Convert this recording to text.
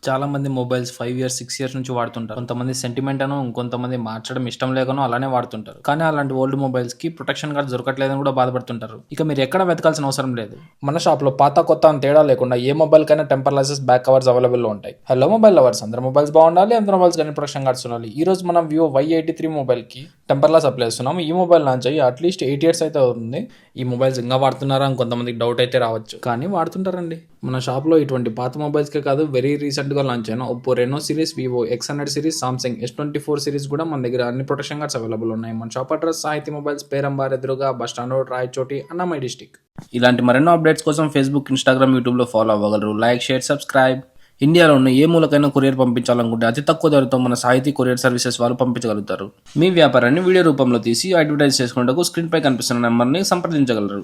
చాలా మంది mobiles 5 years 6 years నుంచి వాడుతుంటారు. కొంతమంది సెంటిమెంట్ అనో, ఇంకొంతమంది మార్చడం ఇష్టం లేకనో అలానే వాడుతుంటారు. కానీ అలాంటి ఓల్డ్ మొబైల్స్ కి ప్రొటెక్షన్ కార్డ్ దొరకట్లేదని కూడా బాధపడుతుంటారు. ఇక మీరు ఎక్కడ వెతకాల్సిన అవసరం లేదు. మన షాప్ లో పాత కొత్త అని తేడా లేకుండా ఏ మొబైల్ కైనా temper glasses, back covers available లో ఉంటాయి. హలో మొబైల్ లవర్స్, అందరు మొబైల్స్ బాగుండాలి, అందరు మొబైల్స్ కానీ ప్రొటెక్షన్ కార్డ్స్ ఉండాలి. ఈ రోజు మనం వివో Y83 మొబైల్ కి టెంపర్ గ్లాస్ అప్లై చేస్తున్నాం. ఈ మొబైల్ లాంచ్ అయ్యి అట్లీస్ట్ 8 ఇయర్స్ అయితే అవుతుంది. ఈ మొబైల్స్ ఇంకా వాడుతున్నారా అని కొంతమందికి డౌట్ అయితే రావచ్చు, కానీ వాడుతుంటారండి. మన షాప్ లో ఇటువంటి పాత మొబైల్స్ కే కాదు, వెరీ రీసెంట్ గా లాంచ్ అయిన Oppo Reno series, Vivo X100 series, Samsung S24 series కూడా మన దగ్గర అన్ని ప్రొటెక్షన్ కార్డ్స్ అవైలబుల్ ఉన్నాయి. మన షాప్ అడ్రస్ సాహితీ మొబైల్స్, పేరంబార్ ఎదురుగా, bus stand road, Rayachoti, Annamayya district. ఇలాంటి మరెన్నో అప్డేట్స్ కోసం ఫేస్బుక్, ఇన్స్టాగ్రామ్, యూట్యూబ్ లో ఫాలో అవ్వగలరు. Like, share, subscribe. ఇండియాలో ఉన్న ఏ మూలకైనా కొరియర్ పంపించాలనుకుంటే అతి తక్కువ ధరతో మన సాహితీ కొరియర్ సర్వీసెస్ వాళ్ళు పంపించగలుగుతారు. మీ వ్యాపారాన్ని వీడియో రూపంలో తీసి అడ్వర్టైజ్ చేసుకునేందుకు స్క్రీన్ పై కనిపిస్తున్న నెంబర్ని సంప్రదించగలరు.